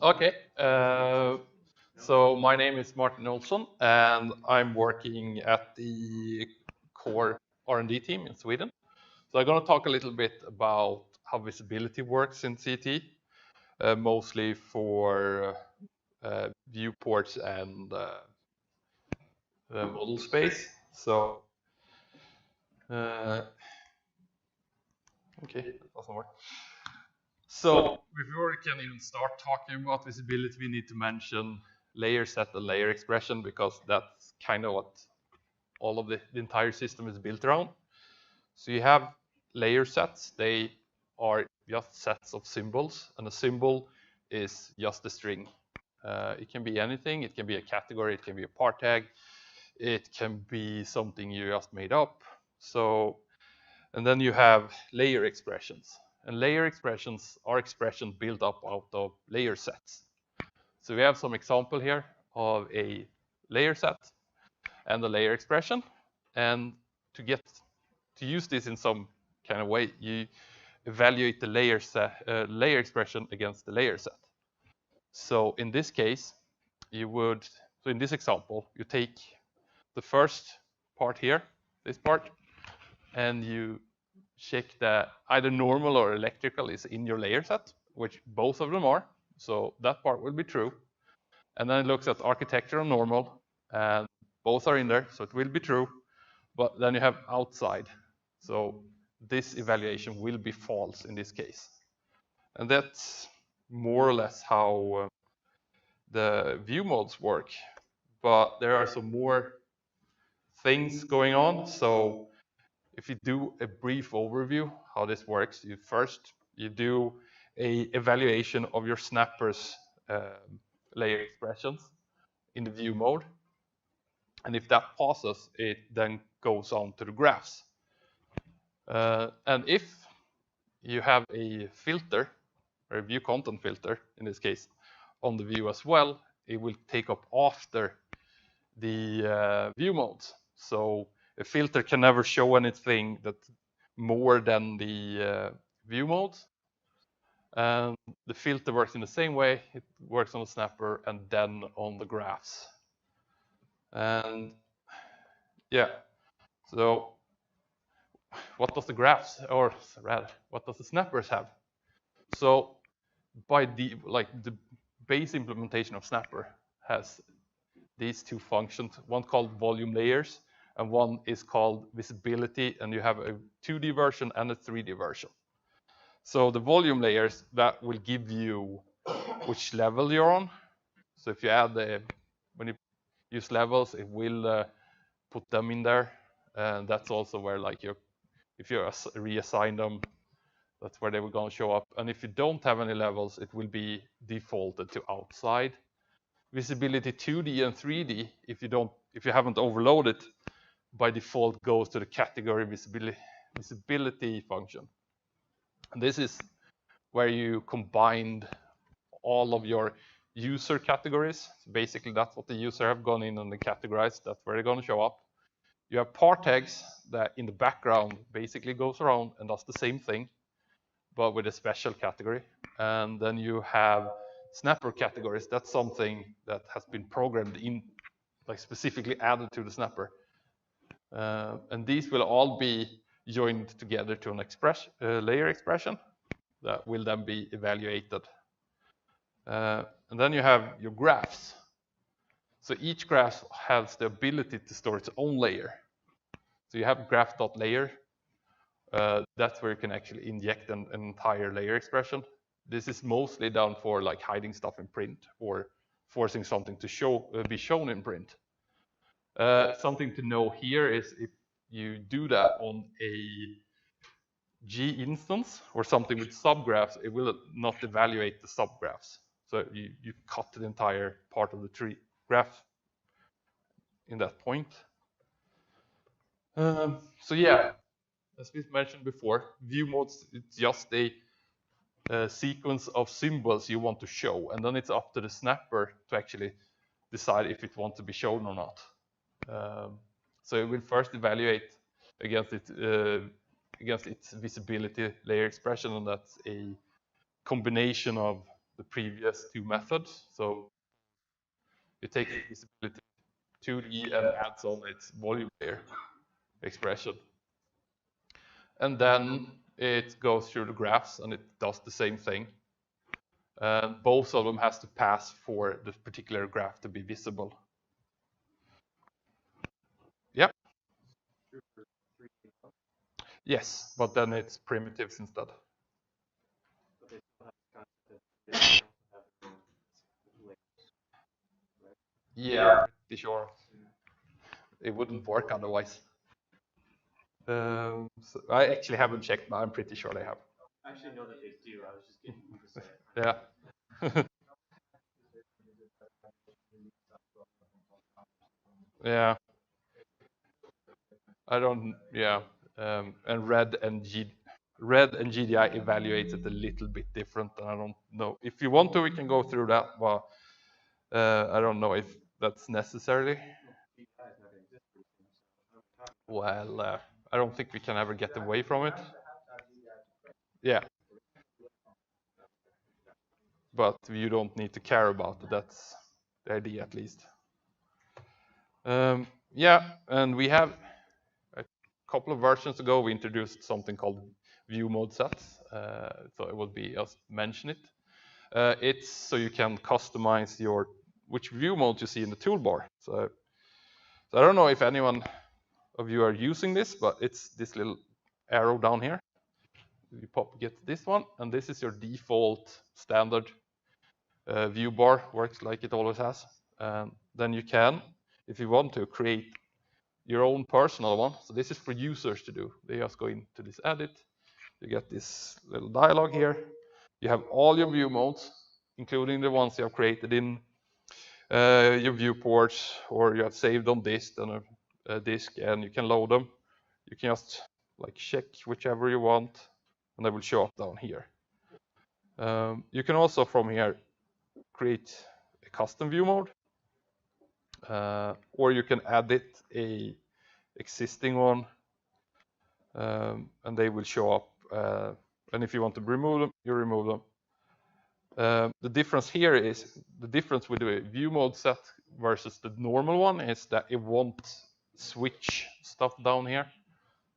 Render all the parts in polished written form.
Okay, so my name is Martin Olsson, and I'm working at the core R&D team in Sweden. So I'm going to talk a little bit about how visibility works in CT, mostly for viewports and model space. So, okay, that doesn't work. So before we can even start talking about visibility, we need to mention layer set and layer expression, because that's kind of what all of the entire system is built around. So you have layer sets. They are just sets of symbols, and a symbol is just a string. It can be anything. It can be a category. It can be a part tag. It can be something you just made up. So, and then you have layer expressions. And layer expressions are expressions built up out of layer sets. So we have some example here of a layer set and a layer expression. And to use this in some kind of way, you evaluate the layer expression against the layer set. So in this case, so in this example, you take the first part here, this part, and you check that either normal or electrical is in your layer set, which both of them are. So that part will be true. And then it looks at architecture and normal, and both are in there, so it will be true. But then you have outside. So this evaluation will be false in this case. And that's more or less how the view modes work. But there are some more things going on. So if you do a brief overview how this works, you do a evaluation of your snappers layer expressions in the view mode. And if that passes, it then goes on to the graphs. And if you have a filter, or a view content filter in this case, on the view as well, it will take up after the view modes. So a filter can never show anything that's more than the view modes. And the filter works in the same way. It works on the snapper and then on the graphs. And yeah, so what does the graphs, or rather, what does the snappers have? So by the base implementation of snapper has these two functions, one called volume layers and one is called visibility, and you have a 2D version and a 3D version. So the volume layers, that will give you which level you're on. So if you add when you use levels, it will put them in there, and that's also where if you reassign them, that's where they will going to show up. And if you don't have any levels, it will be defaulted to outside. Visibility 2D and 3D, if you haven't overloaded, by default goes to the category visibility function. And this is where you combined all of your user categories. So basically, that's what the user have gone in and categorized. That's where they're going to show up. You have part tags that in the background basically goes around and does the same thing, but with a special category. And then you have snapper categories. That's something that has been programmed in, specifically added to the snapper. And these will all be joined together to an layer expression that will then be evaluated. And then you have your graphs. So each graph has the ability to store its own layer. So you have graph.layer. That's where you can actually inject an entire layer expression. This is mostly done for hiding stuff in print or forcing something to be shown in print. Something to know here is if you do that on a G instance or something with subgraphs, it will not evaluate the subgraphs. So you cut the entire part of the tree graph in that point. So yeah, as we mentioned before, view modes, it's just a sequence of symbols you want to show, and then it's up to the snapper to actually decide if it wants to be shown or not. So it will first evaluate against its visibility layer expression, and that's a combination of the previous two methods. So you take the visibility 2D and adds on its volume layer expression. And then it goes through the graphs and it does the same thing. And both of them has to pass for the particular graph to be visible. Yeah. Yes, but then it's primitives instead. Yeah, pretty sure. It wouldn't work otherwise. So I actually haven't checked, but I'm pretty sure they have. I actually know that they do. I was just getting you to say it. Yeah. Yeah. I don't. Yeah. And Red and GDI evaluates it a little bit different, and I don't know. If you want to, we can go through that, but I don't know if that's necessarily. Well, I don't think we can ever get away from it. Yeah. But you don't need to care about it. That's the idea, at least. Yeah, and we have a couple of versions ago, we introduced something called view mode sets. So it would be just mention it. It's so you can customize which view mode you see in the toolbar. So I don't know if anyone of you are using this, but it's this little arrow down here. You get this one, and this is your default standard view bar. Works like it always has. And then you can, if you want to, create your own personal one. So this is for users to do. They just go into this edit. You get this little dialog here. You have all your view modes, including the ones you have created in your viewports, or you have saved on disk on a disk, and you can load them. You can just like check whichever you want, and they will show up down here. You can also from here create a custom view mode, or you can edit a existing one, and they will show up. And if you want to remove them, you remove them. The difference here is the difference with the view mode set versus the normal one is that it won't switch stuff down here.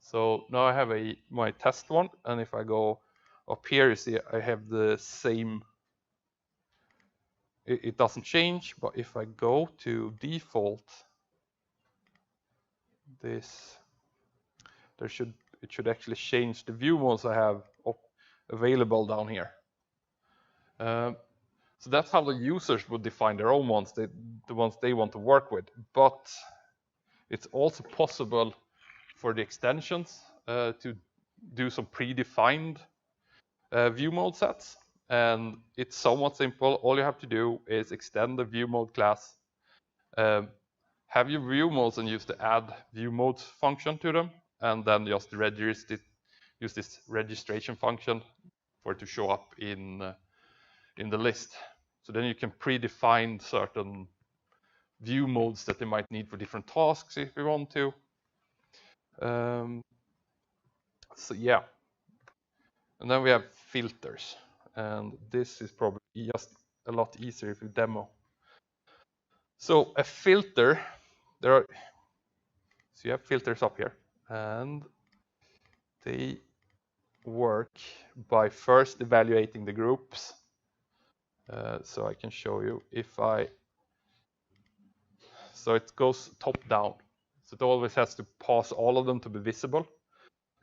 So now I have my test one, and if I go up here, you see I have the same. It doesn't change, but if I go to default, it should actually change the view modes I have available down here. So that's how the users would define their own ones, the ones they want to work with. But it's also possible for the extensions to do some predefined view mode sets. And it's somewhat simple. All you have to do is extend the view mode class, have your view modes and use the add view modes function to them, and then just use this registration function for it to show up in the list. So then you can predefine certain view modes that they might need for different tasks if you want to. So yeah. And then we have filters. And this is probably just a lot easier if you demo. So a filter, so you have filters up here, and they work by first evaluating the groups. So I can show you so it goes top down. So it always has to pass all of them to be visible.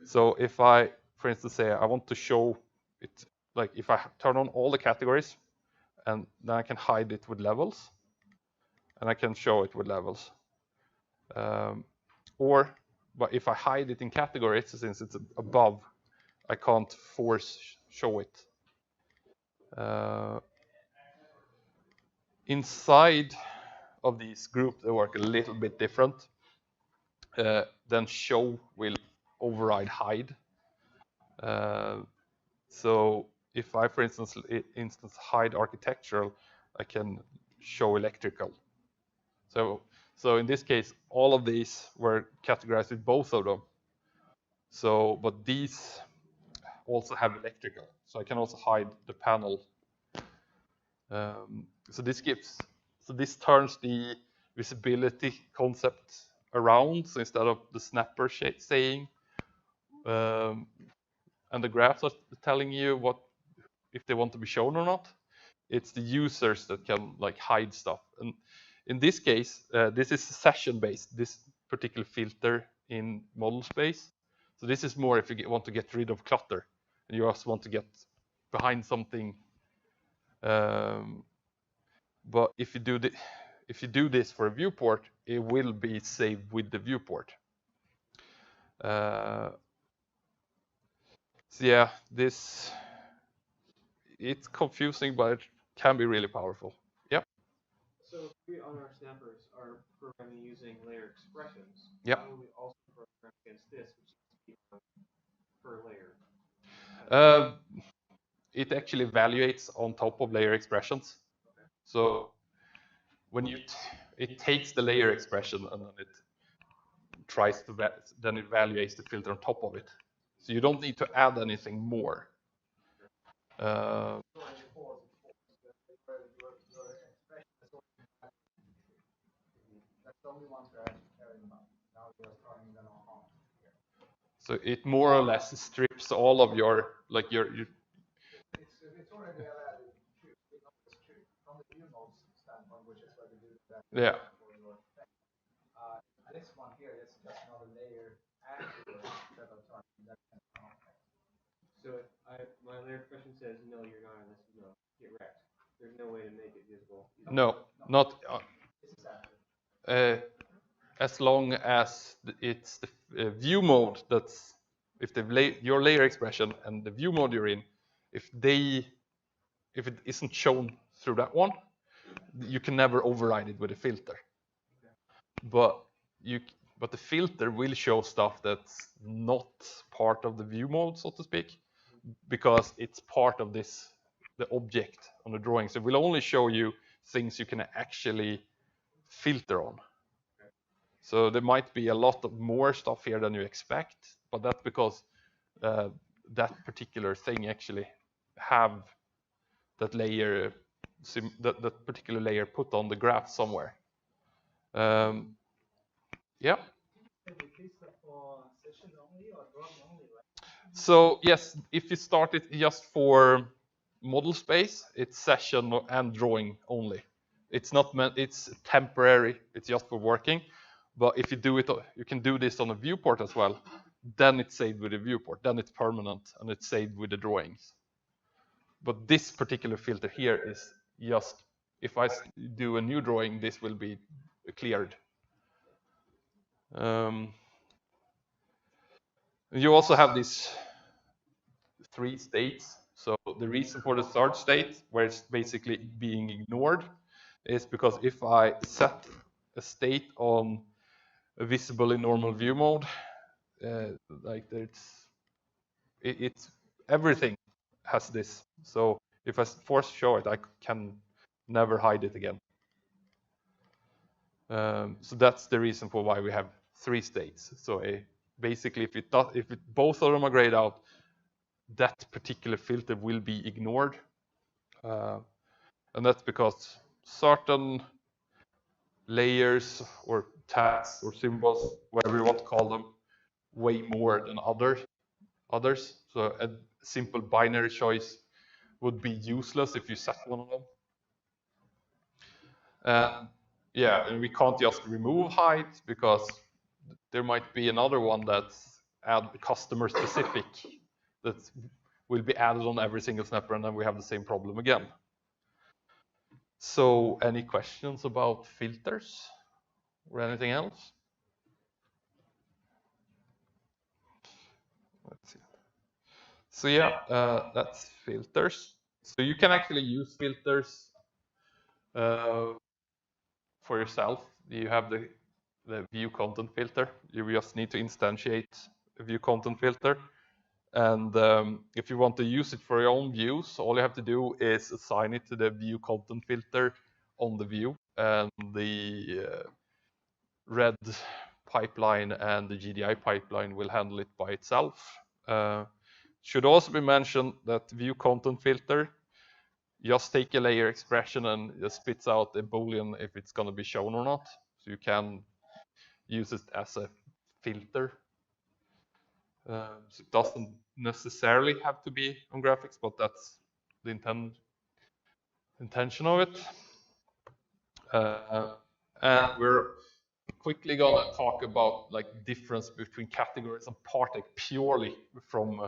So if I, for instance, say I want to show it, like if I turn on all the categories, and then I can hide it with levels, and I can show it with levels. But if I hide it in categories, since it's above, I can't force show it. Inside of these groups, they work a little bit different. Then show will override hide. So if I, for instance, hide architectural, I can show electrical. So in this case, all of these were categorized with both of them. But these also have electrical. So I can also hide the panel So this turns the visibility concept around. So instead of the snapper saying, and the graphs are telling you what if they want to be shown or not, it's the users that can like hide stuff. And in this case, this is session based. This particular filter in model space. So this is more if you want to get rid of clutter, and you also want to get behind something. But if you do this for a viewport, it will be saved with the viewport. So yeah, it's confusing, but it can be really powerful. Yep. So if we on our snappers are programming using layer expressions, yep. How will we also program against this, which is per layer? It actually evaluates on top of layer expressions. Okay. So when it takes the layer expression and then it tries to then it evaluates the filter on top of it. So you don't need to add anything more. So it more or less strips all of your like your. It's already from the view mode standpoint, which is where we do that. Yeah. This one here is just another layer afterwards that are turning that can come up. So if my layer expression says no, you're not on this, no, get wrecked. There's no way to make it visible. No, not. As long as it's the view mode that's if your layer expression and the view mode you're in, if it isn't shown through that one, you can never override it with a filter. But the filter will show stuff that's not part of the view mode, so to speak, because it's part of the object on the drawing. So it will only show you things you can actually filter on. So there might be a lot of more stuff here than you expect, but that's because that particular thing actually have that layer, that particular layer put on the graph somewhere. Yeah. So yes, if you start it just for model space, it's session and drawing only. It's not meant. It's temporary. It's just for working. But if you do it, you can do this on a viewport as well. Then it's saved with a viewport. Then it's permanent and it's saved with the drawings. But this particular filter here is just if I do a new drawing, this will be cleared. You also have these 3 states. So the reason for the third state, where it's basically being ignored, is because if I set a state on a visible in normal view mode, like it's everything has this. So if I force show it, I can never hide it again. So that's the reason for why we have 3 states. So basically, if both of them are grayed out, that particular filter will be ignored, and that's because certain layers or tags or symbols, whatever you want to call them, weigh more than others. So a simple binary choice would be useless if you set one of them. Yeah, and we can't just remove height because there might be another one that's customer specific that will be added on every single snapper, and then we have the same problem again. So any questions about filters or anything else? Let's see. So yeah, that's filters. So you can actually use filters for yourself. You have the view content filter. You just need to instantiate a view content filter. And if you want to use it for your own views, all you have to do is assign it to the view content filter on the view, and the red pipeline and the GDI pipeline will handle it by itself. Should also be mentioned that view content filter just take a layer expression and just spits out a boolean if it's going to be shown or not. So you can use it as a filter. So it doesn't necessarily have to be on graphics, but that's the intention of it. And we're quickly gonna talk about like difference between categories and part tag purely from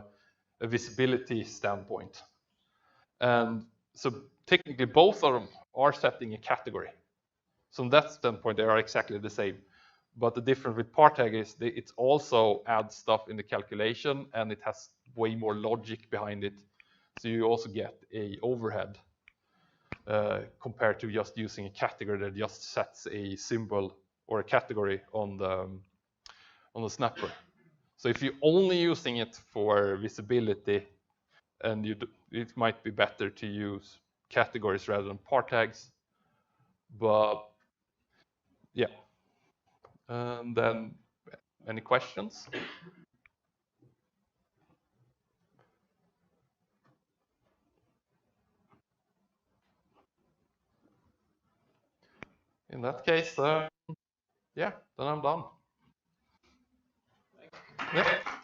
a visibility standpoint. And so technically both of them are setting a category. So from that standpoint, they are exactly the same. But the difference with part tag is it also adds stuff in the calculation and it has way more logic behind it. So you also get a overhead compared to just using a category that just sets a symbol or a category on the snapper. So if you're only using it for visibility, and it might be better to use categories rather than part tags. But yeah. And then any questions? In that case, yeah, then I'm done. Yeah.